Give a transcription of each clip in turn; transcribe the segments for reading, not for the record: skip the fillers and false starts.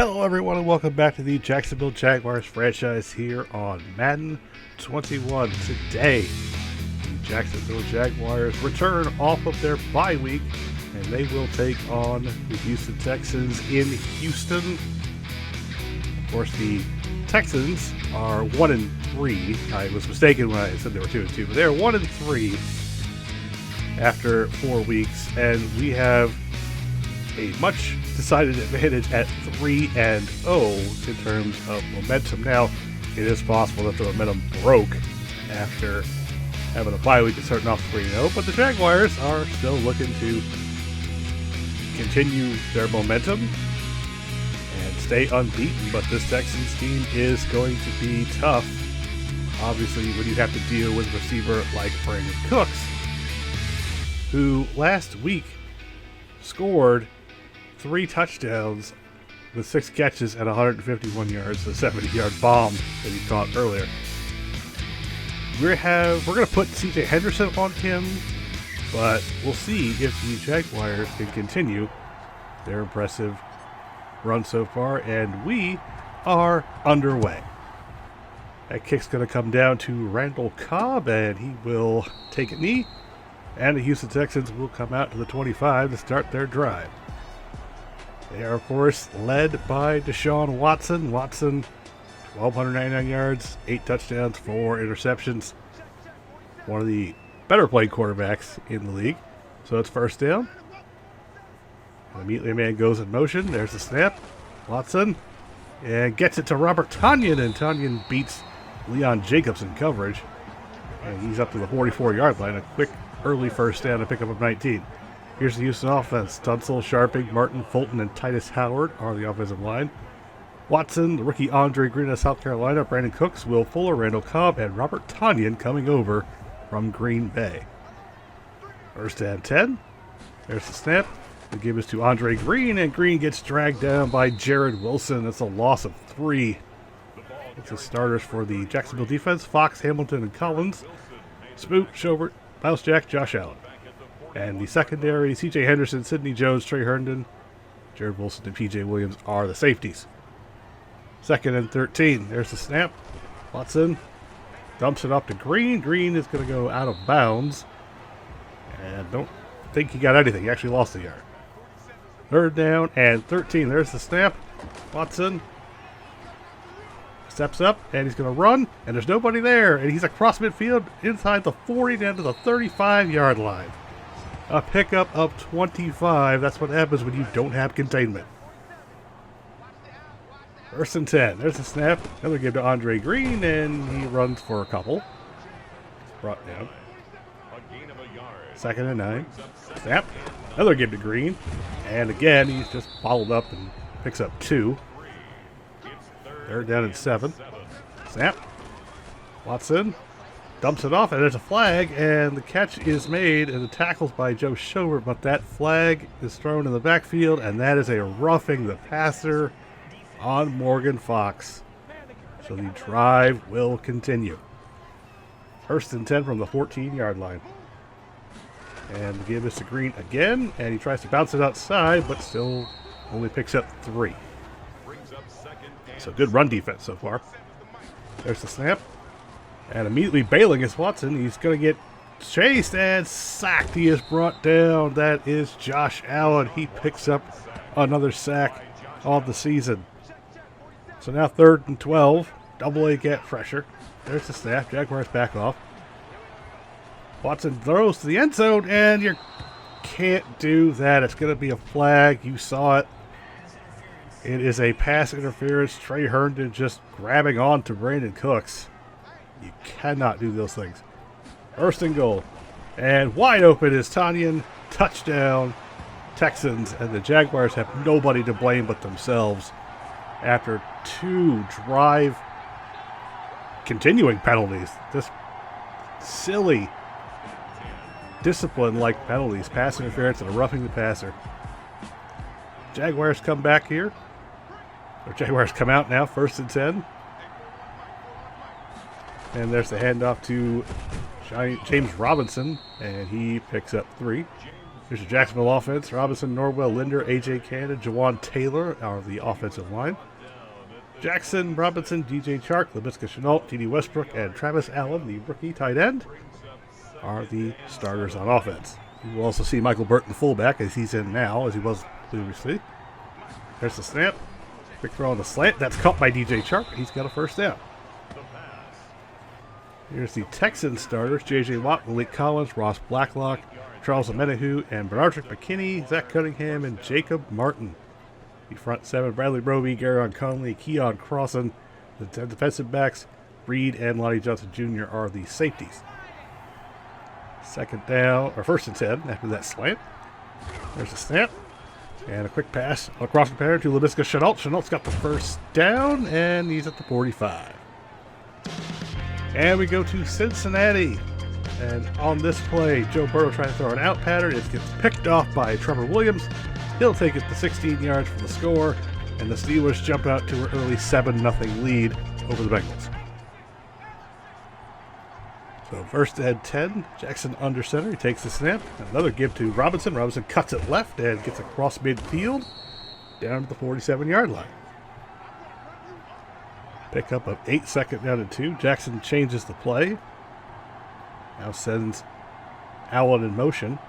Hello everyone and welcome back to the Jacksonville Jaguars franchise here on Madden 21. Today, the Jacksonville Jaguars return off of their bye week and they will take on the Houston Texans in Houston. Of course, the Texans are 1-3. I was mistaken when I said they were 2-2, but they're 1-3 after 4 weeks, and we have a much decided advantage at 3-0 in terms of momentum. Now, it is possible that the momentum broke after having a bye week and starting off 3-0, but the Jaguars are still looking to continue their momentum and stay unbeaten, but this Texans team is going to be tough. Obviously, when you have to deal with a receiver like Brandon Cooks, who last week scored 3 touchdowns with 6 catches at 151 yards, a 70-yard bomb that he caught earlier. We're going to put C.J. Henderson on him, but we'll see if the Jaguars can continue their impressive run so far, and we are underway. That kick's going to come down to Randall Cobb, and he will take a knee, and the Houston Texans will come out to the 25 to start their drive. They are, of course, led by Deshaun Watson. Watson, 1,299 yards, 8 touchdowns, 4 interceptions. One of the better played quarterbacks in the league. So it's first down. And immediately a man goes in motion. There's the snap. Watson. And gets it to Robert Tonyan. And Tonyan beats Leon Jacobs in coverage. And he's up to the 44-yard line. A quick early first down to pick up of 19. Here's the Houston offense. Tunsil, Sharping, Martin, Fulton, and Titus Howard are the offensive line. Watson, the rookie Andre Green of South Carolina, Brandon Cooks, Will Fuller, Randall Cobb, and Robert Tonyan coming over from Green Bay. First and 10. There's the snap. The give is to Andre Green, and Green gets dragged down by Jared Wilson. That's a loss of 3. It's the starters for the Jacksonville defense: Fox, Hamilton, and Collins. Smoot, Schobert, Miles Jack, Josh Allen. And the secondary, C.J. Henderson, Sidney Jones, Trey Herndon, Jared Wilson, and P.J. Williams are the safeties. Second and 13. There's the snap. Watson dumps it up to Green. Green is going to go out of bounds. And don't think he got anything. He actually lost a yard. Third down and 13. There's the snap. Watson steps up, and he's going to run, and there's nobody there. And he's across midfield inside the 40 down to the 35-yard line. A pickup of 25. That's what happens when you don't have containment. First and 10. There's a snap. Another give to Andre Green, and he runs for a couple. Brought down. Second and 9. Snap. Another give to Green. And again, he's just followed up and picks up 2. Third down and 7. Snap. Watson dumps it off, and there's a flag, and the catch is made, and the tackle's by Joe Schobert, but that flag is thrown in the backfield, and that is a roughing the passer on Morgan Fox. So the drive will continue. First and 10 from the 14-yard line. And the give is to Green again, and he tries to bounce it outside, but still only picks up 3. So good run defense so far. There's the snap. And immediately bailing is Watson. He's going to get chased and sacked. He is brought down. That is Josh Allen. He picks up another sack of the season. So now 3rd and 12. Double A gap pressure. There's the snap. Jaguars back off. Watson throws to the end zone, and you can't do that. It's going to be a flag. You saw it. It is a pass interference. Trey Herndon just grabbing on to Brandon Cooks. You cannot do those things. First and goal. And wide open is Tonyan. Touchdown, Texans. And the Jaguars have nobody to blame but themselves after 2 drive continuing penalties. Just silly discipline-like penalties. Pass interference and a roughing the passer. Jaguars come back here. Or Jaguars come out now. First and 10. And there's the handoff to James Robinson, and he picks up 3. Here's your Jacksonville offense. Robinson, Norwell, Linder, A.J. Canada, Jawan Taylor are the offensive line. Jackson, Robinson, D.J. Chark, Laviska Shenault, T.D. Westbrook, and Travis Allen, the rookie tight end, are the starters on offense. You will also see Michael Burton fullback, as he's in now, as he was previously. There's the snap. Quick throw on the slant. That's caught by D.J. Chark. He's got a first down. Here's the Texans starters. J.J. Watt, Malik Collins, Ross Blacklock, Charles Amenahu, and Bernardrick McKinney, Zach Cunningham, and Jacob Martin. The front seven, Bradley Roby, Garron Conley, Keon Crossan. The 10 defensive backs, Reed and Lonnie Johnson Jr. are the safeties. Second down, or first and 10 after that slant. There's a snap. And a quick pass across the pattern to Laviska Shenault. Chenault's got the first down, and he's at the 45. And we go to Cincinnati. And on this play, Joe Burrow trying to throw an out pattern. It gets picked off by Trevor Williams. He'll take it to 16 yards for the score. And the Steelers jump out to an early 7-0 lead over the Bengals. So first and 10, Jackson under center. He takes the snap. Another give to Robinson. Robinson cuts it left and gets across midfield down to the 47-yard line. Pickup of 8, second down and 2. Jackson changes the play. Now sends Allen in motion.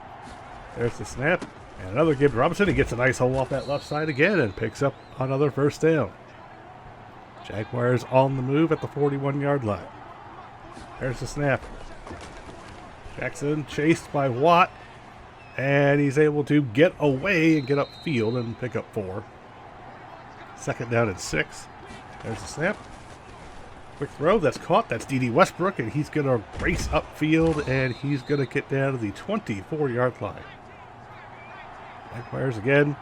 There's the snap. And another give to Robinson. He gets a nice hole off that left side again and picks up another first down. Jaguars on the move at the 41-yard line. There's the snap. Jackson chased by Watt. And he's able to get away and get upfield and pick up 4. Second down and 6. There's the snap. Quick throw. That's caught. That's D.D. Westbrook. And he's going to race upfield. And he's going to get down to the 24-yard line. Jaguars again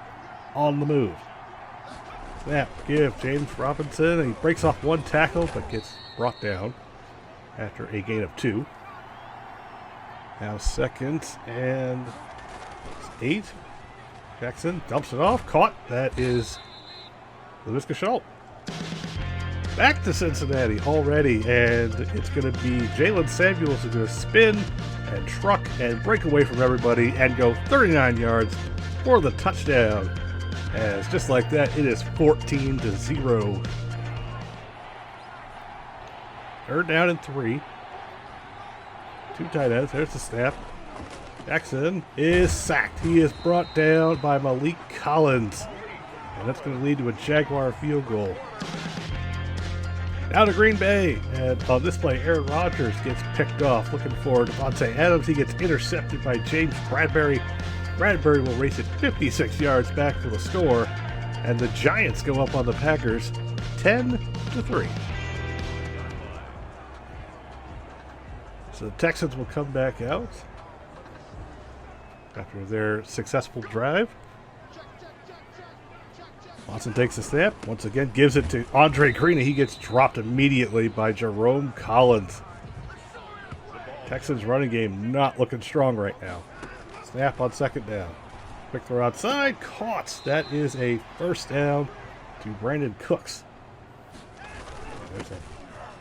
on the move. Snap. Give James Robinson. And he breaks off one tackle but gets brought down after a gain of 2. Now second and 8. Jackson dumps it off. Caught. That is Laviska Shenault. Back to Cincinnati already, and it's going to be Jalen Samuels who's going to spin and truck and break away from everybody and go 39 yards for the touchdown. As just like that, it is 14-0. Third down and 3. 2 tight ends. There's the snap. Jackson is sacked. He is brought down by Malik Collins. And that's going to lead to a Jaguar field goal. Now to Green Bay. And on this play, Aaron Rodgers gets picked off. Looking for Devontae Adams. He gets intercepted by James Bradbury. Bradbury will race it 56 yards back for the score. And the Giants go up on the Packers 10-3. So the Texans will come back out after their successful drive. Watson takes the snap. Once again, gives it to Andre Green, and he gets dropped immediately by Jerome Collins. Texans running game not looking strong right now. Snap on second down. Quick throw outside. Caught. That is a first down to Brandon Cooks. There's a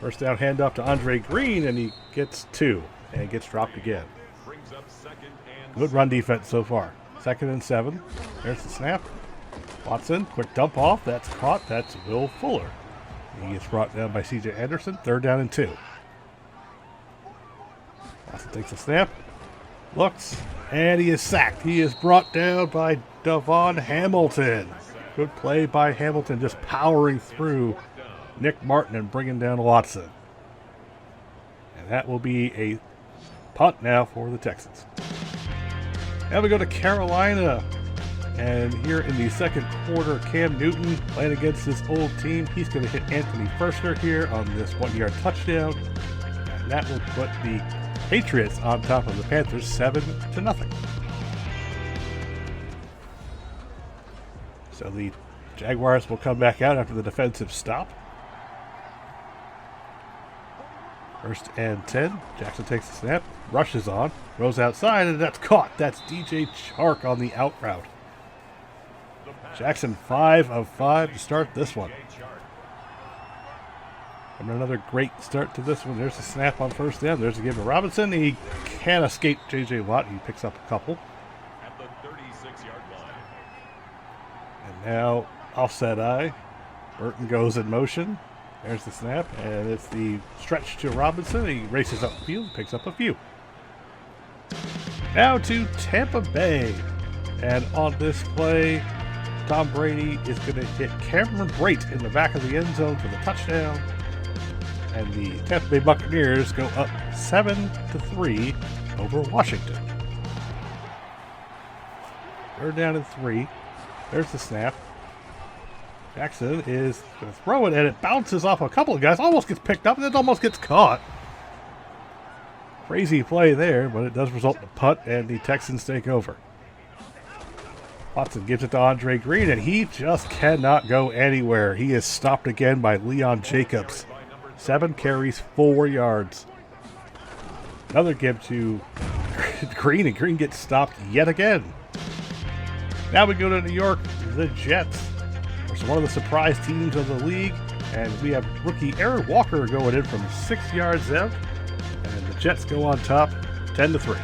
first down handoff to Andre Green, and he gets 2 and gets dropped again. Good run defense so far. Second and 7. There's the snap. Watson, quick dump off. That's caught. That's Will Fuller. He gets brought down by C.J. Anderson. Third down and 2. Watson takes a snap. Looks. And he is sacked. He is brought down by Devon Hamilton. Good play by Hamilton, just powering through Nick Martin and bringing down Watson. And that will be a punt now for the Texans. Now we go to Carolina. And here in the second quarter, Cam Newton playing against his old team. He's going to hit Anthony Firster here on this 1-yard touchdown. And that will put the Patriots on top of the Panthers 7-0. So the Jaguars will come back out after the defensive stop. First and 10. Jackson takes the snap. Rushes on. Throws outside, and that's caught. That's DJ Chark on the out route. Jackson 5 of 5 to start this one. And another great start to this one. There's a snap on first down. There's a give to Robinson. He can't escape J.J. Watt. He picks up a couple. Now, offset eye. Burton goes in motion. There's the snap, and it's the stretch to Robinson. He races up the field, picks up a few. Now to Tampa Bay. And on this play, Tom Brady is going to hit Cameron Brate in the back of the end zone for the touchdown. And the Tampa Bay Buccaneers go up 7-3 over Washington. Third down and 3. There's the snap. Jackson is going to throw it, and it bounces off a couple of guys. Almost gets picked up, and then almost gets caught. Crazy play there, but it does result in a punt, and the Texans take over. Watson gives it to Andre Green, and he just cannot go anywhere. He is stopped again by Leon Jacobs. 7 carries, 4 yards. Another give to Green, and Green gets stopped yet again. Now we go to New York, the Jets. It's one of the surprise teams of the league, and we have rookie Aaron Walker going in from 6 yards out, and the Jets go on top, 10-3.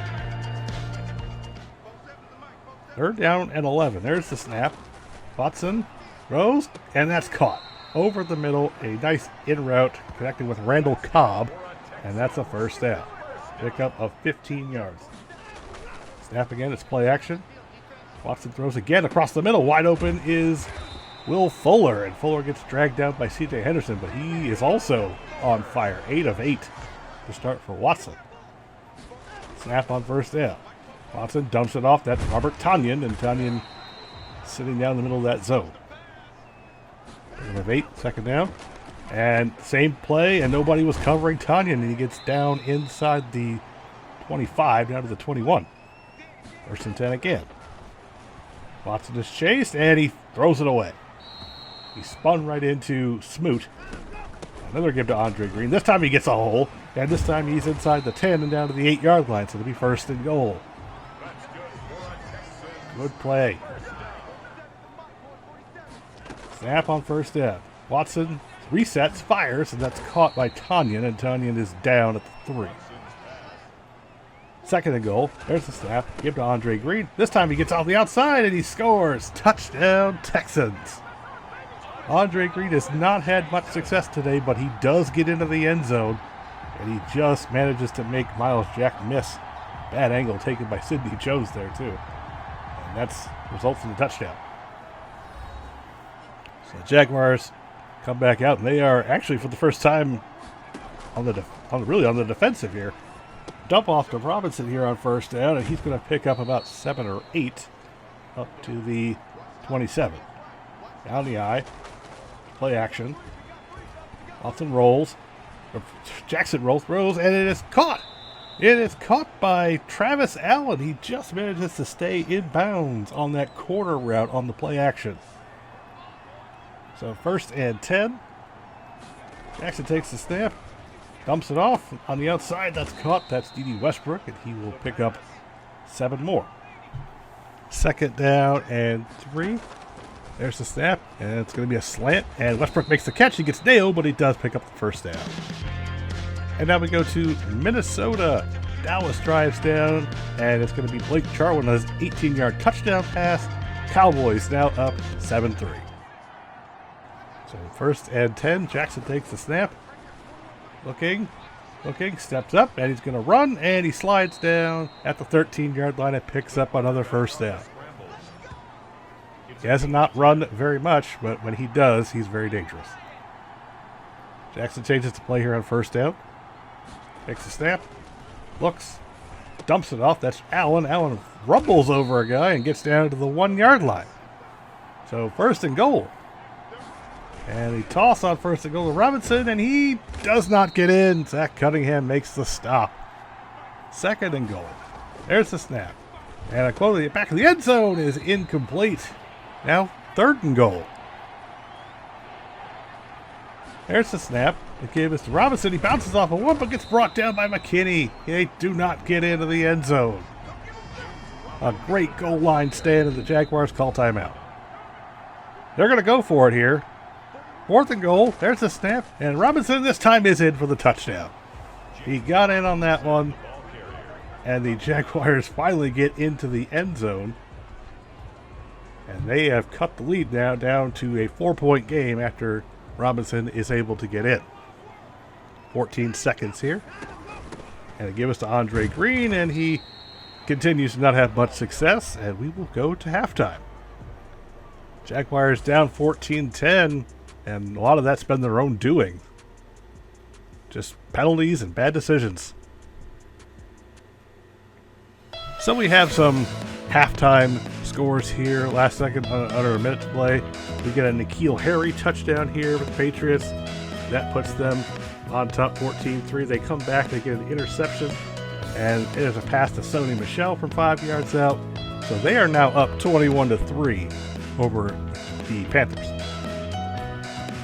Third down and 11. There's the snap. Watson throws, and that's caught over the middle. A nice in route connecting with Randall Cobb, and that's a first down. Pickup of 15 yards. Snap again. It's play action. Watson throws again across the middle. Wide open is Will Fuller, and Fuller gets dragged down by C.J. Henderson, but he is also on fire. 8 of 8 to start for Watson. Snap on first down. Watson dumps it off. That's Robert Tonyan, and Tonyan sitting down in the middle of that zone. 8 of 8, second down. And same play, and nobody was covering Tonyan, and he gets down inside the 25, down to the 21. First and 10 again. Watson is chased, and he throws it away. He spun right into Smoot. Another give to Andre Green. This time he gets a hole, and this time he's inside the 10 and down to the 8-yard line, so it'll be first and goal. Good play. Snap on first down. Watson resets, fires, and that's caught by Tonyan, and Tonyan is down at the 3. Second and goal. There's the snap. Give to Andre Green. This time he gets off the outside, and he scores. Touchdown, Texans. Andre Green has not had much success today, but he does get into the end zone, and he just manages to make Miles Jack miss. Bad angle taken by Sidney Jones there, too. And that's results in the touchdown. So the Jaguars come back out, and they are actually, for the first time, on the defensive here. Dump off to Robinson here on first down, and he's going to pick up about 7 or 8 up to the 27. Down the eye. Play action. Watson rolls. Jackson rolls, throws, and it is caught. It is caught by Travis Allen. He just manages to stay in bounds on that corner route on the play action. So first and 10. Jackson takes the snap. Dumps it off on the outside. That's caught. That's D.D. Westbrook, and he will pick up 7 more. Second down and 3. There's the snap, and it's going to be a slant, and Westbrook makes the catch. He gets nailed, but he does pick up the first down. And now we go to Minnesota. Dallas drives down, and it's going to be Blake Jarwin on his 18-yard touchdown pass. Cowboys now up 7-3. So first and 10, Jackson takes the snap. Looking, steps up, and he's going to run, and he slides down at the 13-yard line and picks up another first down. He has not run very much, but when he does, he's very dangerous. Jackson changes to play here on first down. Takes the snap, looks, dumps it off. That's Allen. Allen rumbles over a guy and gets down to the 1-yard line. So first and goal. And he toss on first and goal to Robinson, and he does not get in. Zach Cunningham makes the stop. Second and goal. There's the snap. And a quote at the back of the end zone is incomplete. Now, third and goal. There's the snap. The give is to Robinson. He bounces off of one, but gets brought down by McKinney. They do not get into the end zone. A great goal line stand, and the Jaguars call timeout. They're going to go for it here. Fourth and goal. There's the snap. And Robinson this time is in for the touchdown. He got in on that one. And the Jaguars finally get into the end zone. And they have cut the lead now down to a 4-point game after Robinson is able to get in. 14 seconds here. And they give us to Andre Green, and he continues to not have much success, and we will go to halftime. Jaguars down 14-10, and a lot of that's been their own doing. Just penalties and bad decisions. So we have some halftime scores here. Last second, under a minute to play. We get a N'Keal Harry touchdown here with the Patriots. That puts them on top 14-3. They come back, they get an interception, and there's a pass to Sony Michel from 5 yards out. So they are now up 21-3 over the Panthers.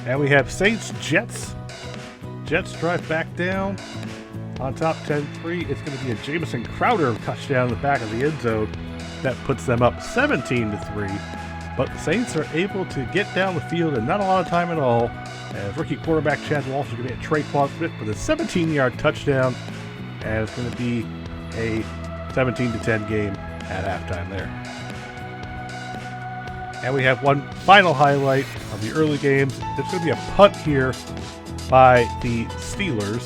And we have Saints-Jets. Jets drive back down on top 10-3. It's going to be a Jamison Crowder touchdown in the back of the end zone. That puts them up 17-3. But the Saints are able to get down the field in not a lot of time at all. As rookie quarterback Chad Walsh is going to hit Traquan Smith with a 17-yard touchdown. And it's going to be a 17-10 game at halftime there. And we have one final highlight of the early games. There's going to be a punt here by the Steelers.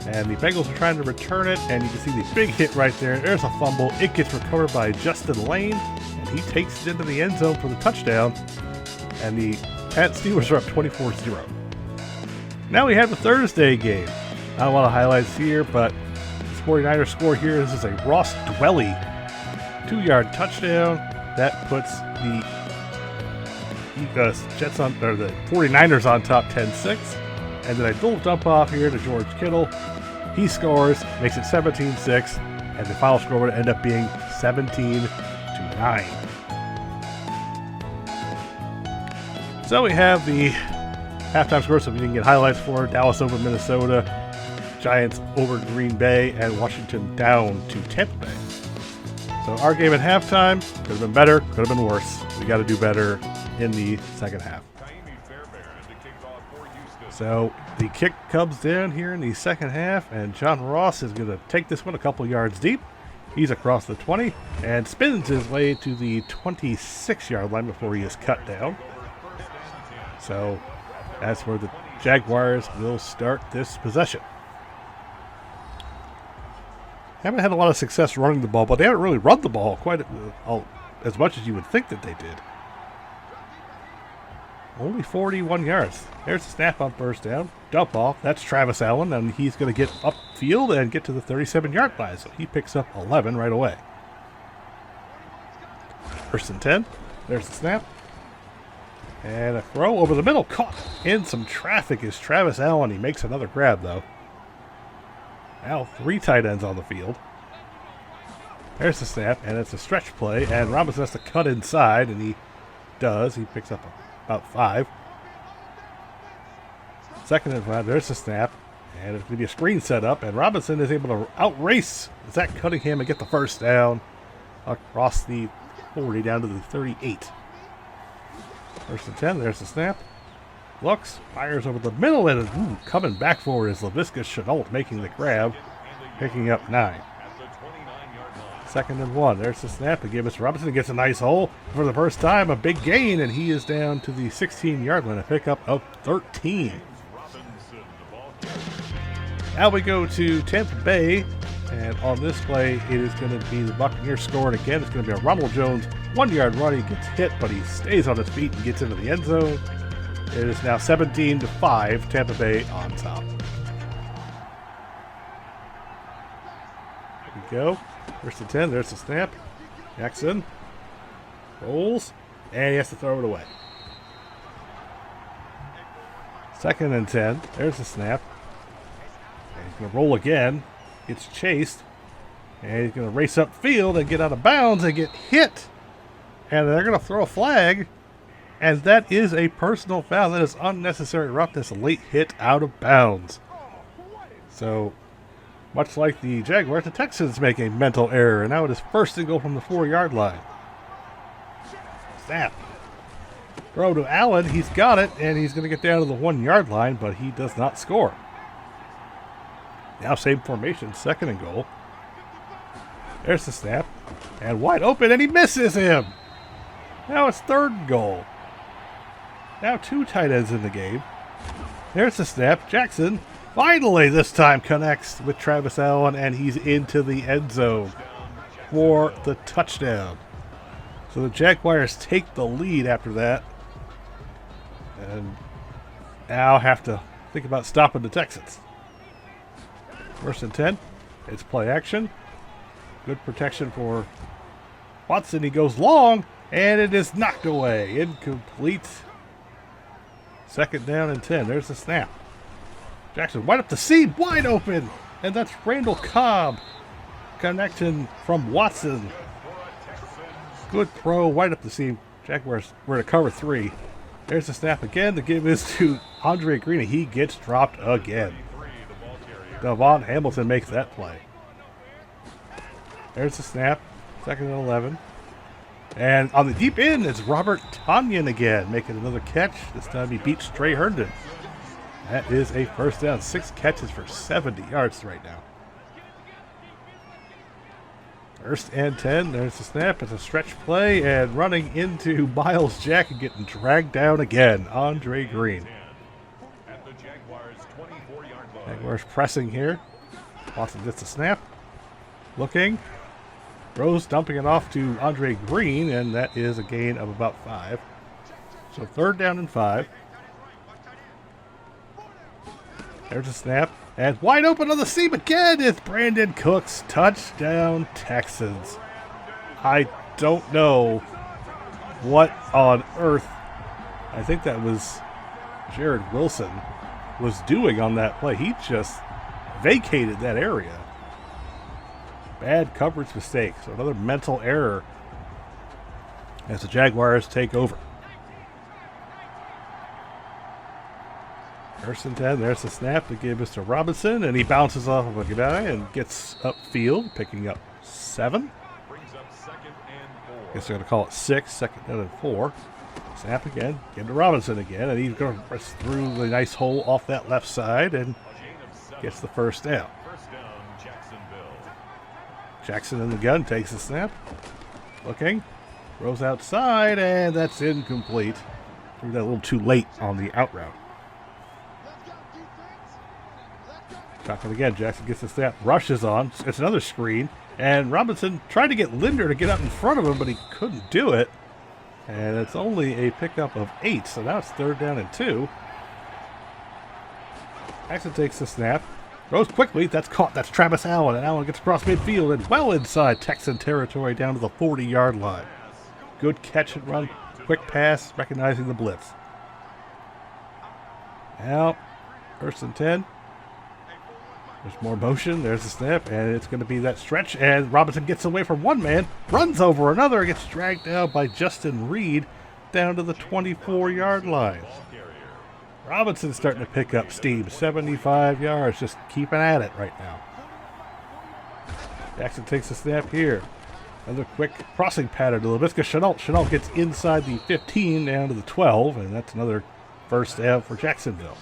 And the Bengals are trying to return it, and you can see the big hit right there. There's a fumble. It gets recovered by Justin Lane, and he takes it into the end zone for the touchdown. And the Steelers are up 24-0. Now we have the Thursday game. Not a lot of highlights here, but the 49ers score here. This is a Ross Dwelly 2-yard touchdown. That puts the Jets on, or the 49ers on top 10-6. And then a little dump off here to George Kittle. He scores, makes it 17-6, and the final score would end up being 17-9. So we have the halftime score, so we didn't get highlights for Dallas over Minnesota, Giants over Green Bay, and Washington down to Tampa Bay. So our game at halftime could have been better, could have been worse. We got to do better in the second half. So the kick comes down here in the second half, and John Ross is going to take this one a couple yards deep. He's across the 20 and spins his way to the 26-yard line before he is cut down. So that's where the Jaguars will start this possession. Haven't had a lot of success running the ball, but they haven't really run the ball quite as much as you would think that they did. Only 41 yards. There's a snap on first down. Dump off. That's Travis Allen, and he's going to get upfield and get to the 37-yard line. So he picks up 11 right away. First and 10. There's the snap. And a throw over the middle. Caught in some traffic is Travis Allen. He makes another grab, though. Now 3 tight ends on the field. There's the snap, and it's a stretch play. And Robinson has to cut inside, and he does. He picks up about 5. Second and 5, there's the snap. And it's going to be a screen set up. And Robinson is able to outrace Zach Cunningham and get the first down across the 40 down to the 38. First and 10, there's the snap. Looks, fires over the middle, and coming back forward is Laviska Shenault making the grab, picking up 9. Second and 1. There's the snap to give us Robinson. Gets a nice hole for the first time. A big gain, and he is down to the 16-yard line. A pickup of 13. Now we go to Tampa Bay, and on this play, it is going to be the Buccaneers scoring again. It's going to be a Ronald Jones 1-yard run. He gets hit, but he stays on his feet and gets into the end zone. It is now 17-5, Tampa Bay on top. Here we go. First and 10, there's the snap. Jackson rolls, and he has to throw it away. Second and 10, there's the snap. And he's going to roll again, gets chased, and he's going to race up field and get out of bounds and get hit. And they're going to throw a flag, and that is a personal foul. That is unnecessary roughness, a late hit out of bounds. So, much like the Jaguars, the Texans make a mental error, and now it is first and goal from the 4-yard line. Snap. Throw to Allen. He's got it, and he's going to get down to the 1-yard line, but he does not score. Now same formation, second and goal. There's the snap, and wide open, and he misses him. Now it's 3rd and goal. Now 2 tight ends in the game. There's the snap. Jackson finally this time connects with Travis Allen, and he's into the end zone for the touchdown. So the Jaguars take the lead after that, and now have to think about stopping the Texans. 1st and 10. It's play action. Good protection for Watson. He goes long, and it is knocked away. Incomplete. 2nd down and 10. There's the snap. Jackson wide up the seam, wide open. And that's Randall Cobb. Connection from Watson. Good throw, wide up the seam. Jaguars were to cover 3. There's the snap again. The give is to Andre Green. He gets dropped again. Devon Hamilton makes that play. There's the snap. 2nd and 11. And on the deep end is Robert Tonyan again, making another catch. This time he beats Trey Herndon. That is a 1st down. 6 catches for 70 yards right now. 1st and 10. There's the snap. It's a stretch play, and running into Miles Jack and getting dragged down again. Andre Green. Jaguars pressing here. Watson gets the snap. Looking. Rose dumping it off to Andre Green, and that is a gain of about 5. So 3rd down and 5. There's a snap. And wide open on the seam again is Brandon Cooks. Touchdown, Texans. I don't know what on earth, I think that was Jared Wilson, was doing on that play. He just vacated that area. Bad coverage mistake. So another mental error as the Jaguars take over. 1st and 10. There's the snap to give us to Robinson, and he bounces off of a guy and gets upfield, picking up 7. Guess they're going to call it 6. 2nd down and 4. Snap again. Give to Robinson again, and he's going to press through the nice hole off that left side and gets the 1st down. Jackson in the gun takes the snap. Looking. Throws outside, and that's incomplete. Threw that a little too late on the out route. Shotgun again. Jackson gets the snap. Rushes on. It's another screen. And Robinson tried to get Linder to get up in front of him, but he couldn't do it. And it's only a pickup of 8. So now it's 3rd down and 2. Jackson takes the snap. Throws quickly. That's caught. That's Travis Allen. And Allen gets across midfield and well inside Texan territory down to the 40-yard line. Good catch and run. Quick pass, recognizing the blitz. Now, 1st and 10. There's more motion. There's the snap, and it's going to be that stretch. And Robinson gets away from one man, runs over another, gets dragged down by Justin Reed down to the 24-yard line. Robinson's starting to pick up steam. 75 yards, just keeping at it right now. Jackson takes the snap here. Another quick crossing pattern to Laviska Shenault. Shenault gets inside the 15 down to the 12, and that's another 1st down for Jacksonville.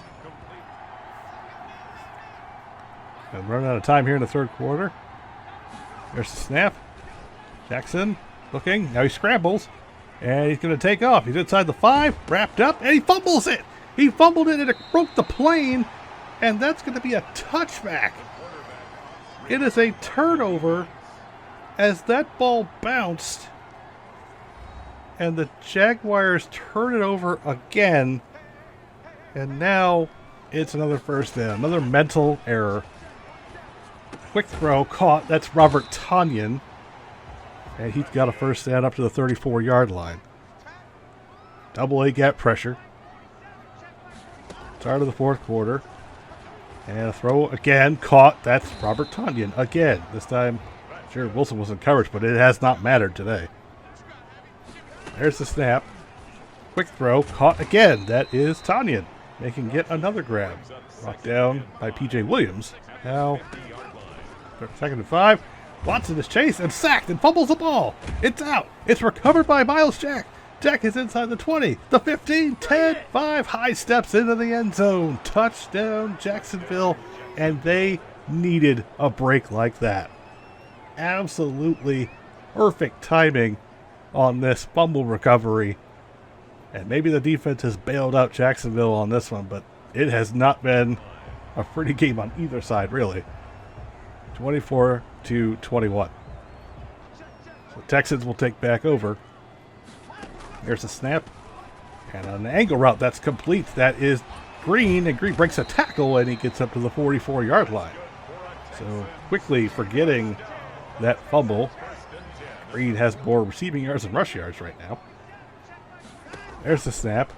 And running out of time here in the 3rd quarter. There's the snap. Jackson looking. Now he scrambles. And he's going to take off. He's inside the 5. Wrapped up. And he fumbles it. He fumbled it and it broke the plane. And that's going to be a touchback. It is a turnover as that ball bounced. And the Jaguars turn it over again. And now it's another 1st down. Another mental error. Quick throw caught. That's Robert Tonyan. And he's got a 1st down up to the 34-yard line. Double A gap pressure. Start of the 4th quarter. And a throw again caught. That's Robert Tonyan again. This time Jared Wilson was in coverage, but it has not mattered today. There's the snap. Quick throw caught again. That is Tonyan making yet another grab. Brought down by P.J. Williams. Now 2nd and 5. Watson is chased and sacked and fumbles the ball. It's out. It's recovered by Miles Jack. Jack is inside the 20, the 15, 10, 5. High steps into the end zone. Touchdown, Jacksonville. And they needed a break like that. Absolutely perfect timing on this fumble recovery. And maybe the defense has bailed out Jacksonville on this one, but it has not been a pretty game on either side, really. 24-21. So Texans will take back over. Here's a snap. And an angle route that's complete. That is Green, and Green breaks a tackle, and he gets up to the 44-yard line. So quickly forgetting that fumble. Green has more receiving yards than rush yards right now. There's the snap.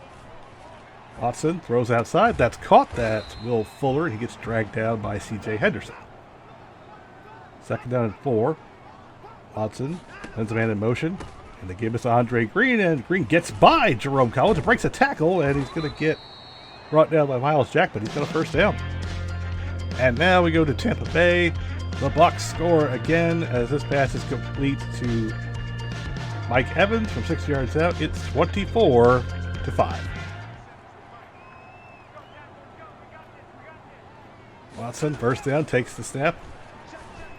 Watson throws outside. That's caught. That's Will Fuller. He gets dragged down by C.J. Henderson. 2nd down and 4. Watson sends a man in motion. And they give us Andre Green. And Green gets by Jerome Collins. Breaks a tackle. And he's going to get brought down by Miles Jack. But he's got a first down. And now we go to Tampa Bay. The Bucs score again as this pass is complete to Mike Evans from 6 yards out. It's 24-5. Watson first down, takes the snap,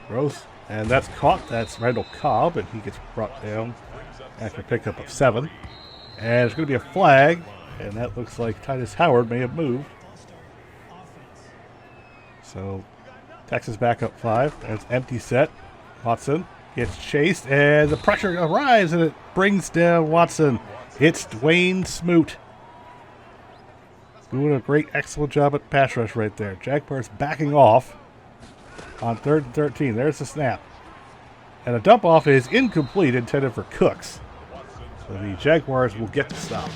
throws, and that's caught. That's Randall Cobb, and he gets brought down after a pickup of 7. And there's going to be a flag, and that looks like Titus Howard may have moved. So Texas back up 5. And it's empty set. Watson gets chased, and the pressure arrives, and it brings down Watson. It's Dwayne Smoot. Doing a great, excellent job at pass rush right there. Jaguars backing off on 3rd and 13. There's the snap. And the dump off is incomplete, intended for Cooks. So the Jaguars will get the stop.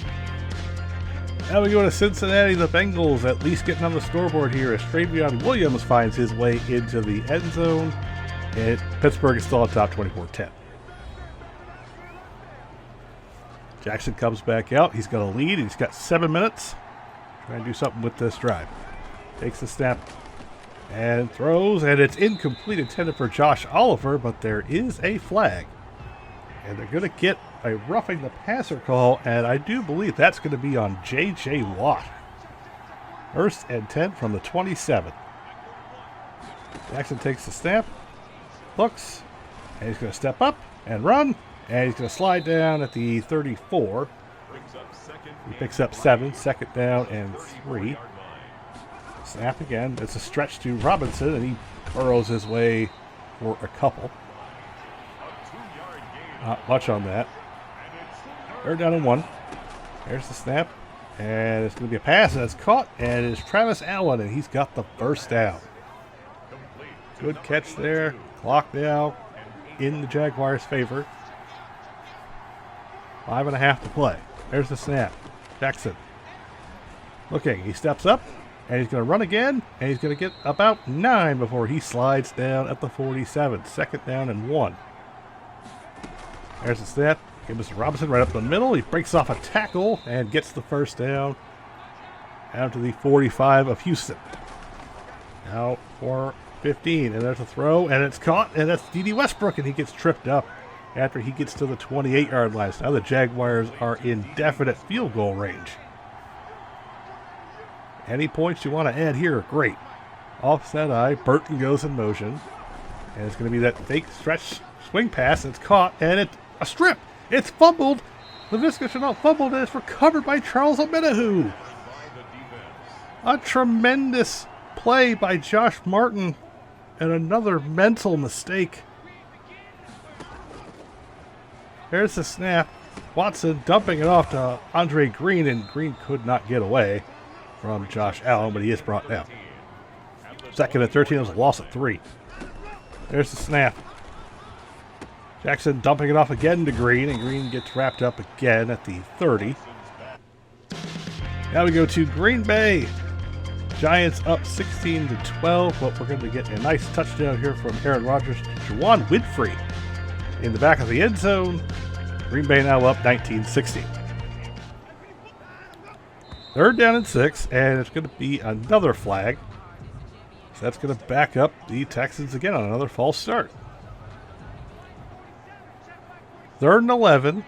Now we go to Cincinnati. The Bengals at least getting on the scoreboard here as Travion Williams finds his way into the end zone. And Pittsburgh is still on top 24-10. Jackson comes back out. He's got a lead. He's got 7 minutes. Trying to do something with this drive. Takes the snap and throws, and it's incomplete, intended for Josh Oliver, but there is a flag. And they're going to get a roughing the passer call, and I do believe that's going to be on J.J. Watt. 1st and 10 from the 27. Jackson takes the snap, looks, and he's going to step up and run, and he's going to slide down at the 34. He picks up 7, 2nd down and 3. Snap again. It's a stretch to Robinson, and he burrows his way for a couple. Not much on that. 3rd down and 1. There's the snap, and it's going to be a pass that's caught, and it's Travis Allen, and he's got the first down. Good catch there. Clock now in the Jaguars' favor. 5.5 to play. There's the snap. Jackson looking. He steps up, and he's going to run again, and he's going to get about 9 before he slides down at the 47. 2nd down and 1. There's the snap. Mr. Robinson right up the middle. He breaks off a tackle and gets the first down to the 45 of Houston. Now for 15, and there's a throw, and it's caught, and that's D.D. Westbrook, and he gets tripped up after he gets to the 28-yard line. So now the Jaguars are in definite field goal range. Any points you want to add here are great. Offset eye, Burton goes in motion, and it's going to be that fake stretch swing pass. It's caught, and it's a strip. It's fumbled. Laviska Shenault fumbled, and it's recovered by Charles Omenihu. A tremendous play by Josh Martin, and another mental mistake. There's the snap. Watson dumping it off to Andre Green, and Green could not get away from Josh Allen, but he is brought down. 2nd and 13, it was a loss of 3. There's the snap. Jackson dumping it off again to Green, and Green gets wrapped up again at the 30. Now we go to Green Bay. Giants up 16-12, but we're going to get a nice touchdown here from Aaron Rodgers to Juwan Winfrey in the back of the end zone. Green Bay now up 19-16. 3rd down and 6, and it's going to be another flag. So that's going to back up the Texans again on another false start. 3rd and 11.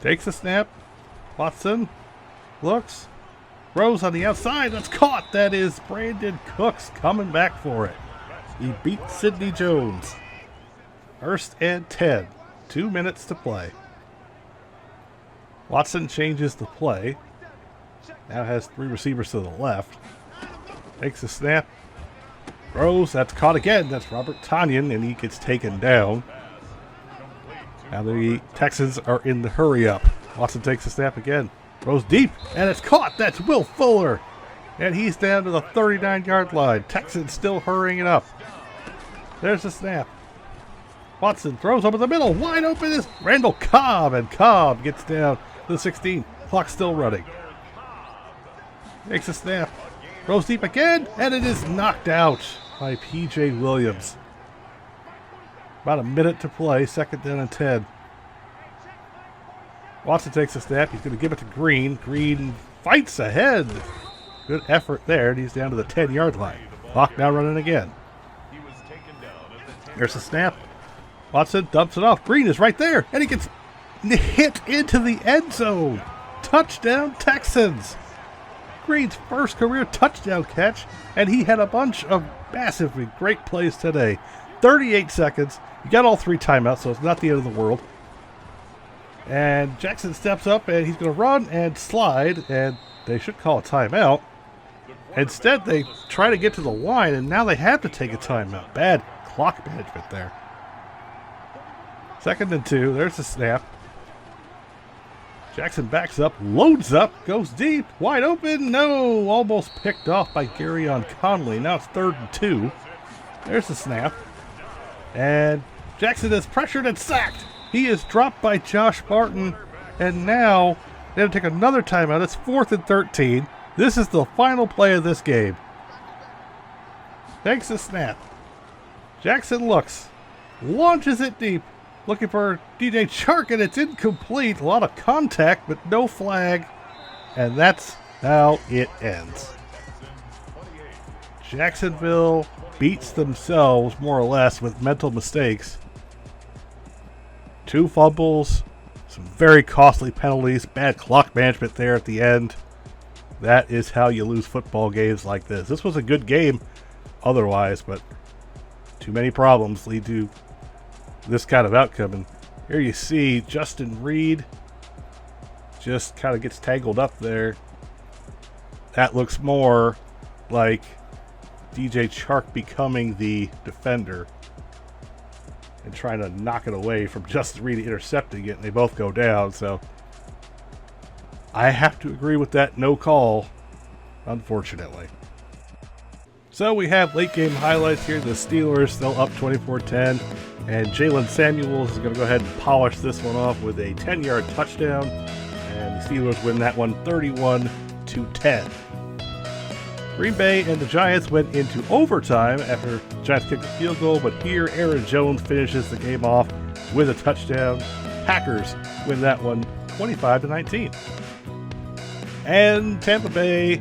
Takes the snap. Watson looks. Throws on the outside. That's caught. That is Brandon Cooks coming back for it. He beat Sidney Jones. First and 10. 2 minutes to play. Watson changes the play. Now has 3 receivers to the left. Takes a snap. Throws. That's caught again. That's Robert Tonyan, and he gets taken down. Now the Texans are in the hurry up. Watson takes a snap again. Throws deep, and it's caught. That's Will Fuller. And he's down to the 39-yard line. Texans still hurrying it up. There's the snap. Watson throws over the middle. Wide open is Randall Cobb, and Cobb gets down to the 16. Clock still running. Makes a snap. Throws deep again, and it is knocked out by P.J. Williams. About a minute to play, second down and 10. Watson takes a snap. He's going to give it to Green. Green fights ahead. Good effort there, and he's down to the 10-yard line. Clock now running again. There's a snap. Watson dumps it off. Green is right there, and he gets hit into the end zone. Touchdown, Texans. Green's first career touchdown catch, and he had a bunch of massively great plays today. 38 seconds. You got all 3 timeouts, so it's not the end of the world. And Jackson steps up, and he's going to run and slide, and they should call a timeout. Instead, they try to get to the line, and now they have to take a timeout. Bad clock management there. Second and 2. There's the snap. Jackson backs up, loads up, goes deep, wide open. No, almost picked off by Garyon Conley. Now it's 3rd and 2. There's the snap. And Jackson is pressured and sacked. He is dropped by Josh Barton. And now they have to take another timeout. It's 4th and 13. This is the final play of this game. Takes the snap. Jackson looks, launches it deep, looking for DJ Chark, and it's incomplete. A lot of contact, but no flag. And that's how it ends. Jacksonville beats themselves, more or less, with mental mistakes. 2 fumbles, some very costly penalties, bad clock management there at the end. That is how you lose football games like this. This was a good game otherwise, but too many problems lead to this kind of outcome. And here you see Justin Reed just kind of gets tangled up there. That looks more like DJ Chark becoming the defender and trying to knock it away from Justin Reed intercepting it, and they both go down. So I have to agree with that no call, unfortunately. So we have late game highlights here. The Steelers still up 24-10, and Jalen Samuels is going to go ahead and polish this one off with a 10-yard touchdown, and the Steelers win that one 31-10. Green Bay and the Giants went into overtime after the Giants kicked a field goal, but here Aaron Jones finishes the game off with a touchdown. Packers win that one 25-19. And Tampa Bay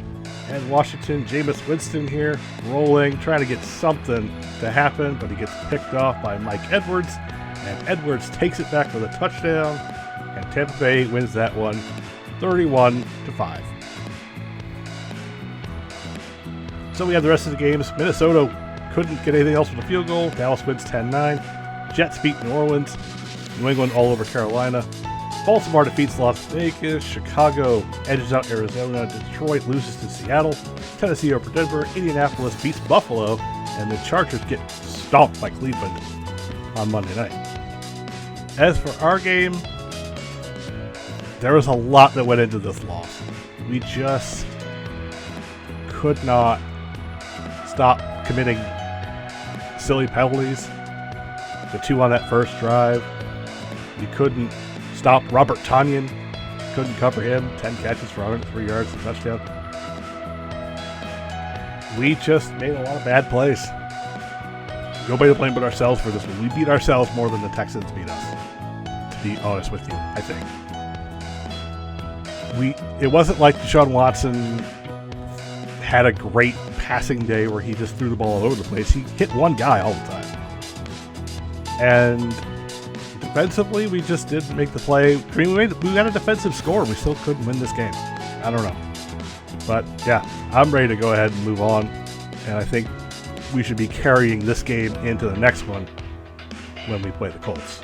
and Washington, Jameis Winston here rolling, trying to get something to happen, but he gets picked off by Mike Edwards, and Edwards takes it back with a touchdown, and Tampa Bay wins that one 31-5. So we have the rest of the games. Minnesota couldn't get anything else with a field goal. Dallas wins 10-9. Jets beat New Orleans. New England all over Carolina. Baltimore defeats Las Vegas. Chicago edges out Arizona. Detroit loses to Seattle. Tennessee over Denver. Indianapolis beats Buffalo. And the Chargers get stomped by Cleveland on Monday night. As for our game, there was a lot that went into this loss. We just could not stop committing silly penalties. The 2 on that first drive. We couldn't stop Robert Tonyan. Couldn't cover him. 10 catches for 103 yards and touchdown. We just made a lot of bad plays. Nobody to blame but ourselves for this one. We beat ourselves more than the Texans beat us, to be honest with you, I think. It wasn't like Deshaun Watson had a great passing day where he just threw the ball all over the place. He hit one guy all the time. And defensively, we just didn't make the play. I mean, we got a defensive score. We still couldn't win this game. I don't know. But, yeah, I'm ready to go ahead and move on. And I think we should be carrying this game into the next one. when we play the Colts.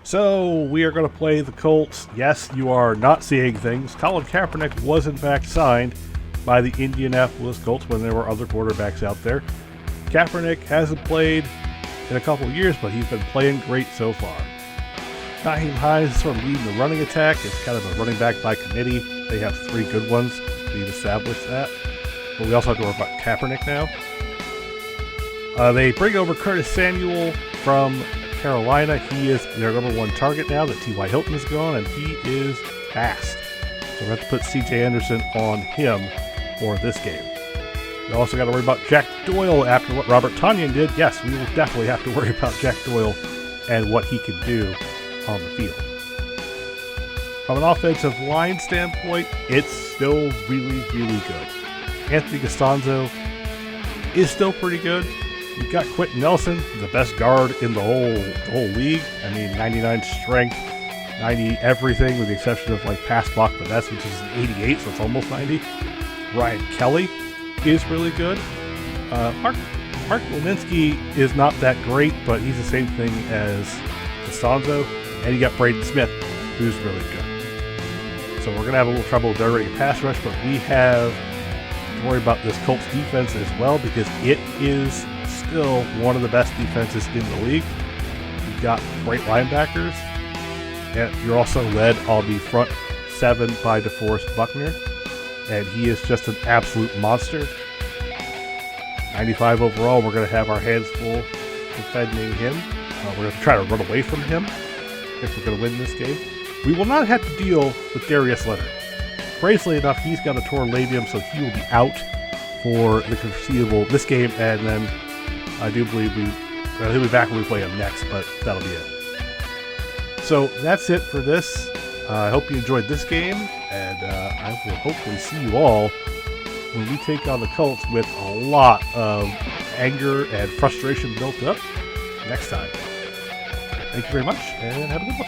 So we are going to play the Colts. Yes, you are not seeing things. Colin Kaepernick was in fact signed by the Indianapolis Colts when there were other quarterbacks out there. Kaepernick hasn't played in a couple of years, but he's been playing great so far. Nyheim Hines is sort of leading the running attack. It's kind of a running back by committee. They have 3 good ones. We've established that. But we also have to worry about Kaepernick now. They bring over Curtis Samuel from Carolina. He is their number 1 target now that T.Y. Hilton is gone, and he is fast. So we have to put C.J. Anderson on him for this game. We also got to worry about Jack Doyle after what Robert Tonyan did. Yes, we will definitely have to worry about Jack Doyle and what he can do on the field. From an offensive line standpoint, it's still really, really good. Anthony Costanzo is still pretty good. You've got Quentin Nelson, the best guard in the whole league. I mean, 99 strength, 90 everything with the exception of like pass block, but that's which is an 88, so it's almost 90. Ryan Kelly is really good. Mark Leminski is not that great, but he's the same thing as Costanzo. And you got Braden Smith, who's really good. So we're going to have a little trouble generating a pass rush, but we have to worry about this Colts defense as well because it is still one of the best defenses in the league. You've got great linebackers, and you're also led on the front 7 by DeForest Buckner, and he is just an absolute monster. 95 overall, we're going to have our hands full defending him. We're going to try to run away from him if we're going to win this game. We will not have to deal with Darius Leonard. Crazily enough, he's got a torn labrum, so he will be out for the foreseeable this game, and then I do believe he'll be back when we play him next, but that'll be it. So that's it for this. I hope you enjoyed this game, and I will hopefully see you all when we take on the Colts with a lot of anger and frustration built up next time. Thank you very much, and have a good one.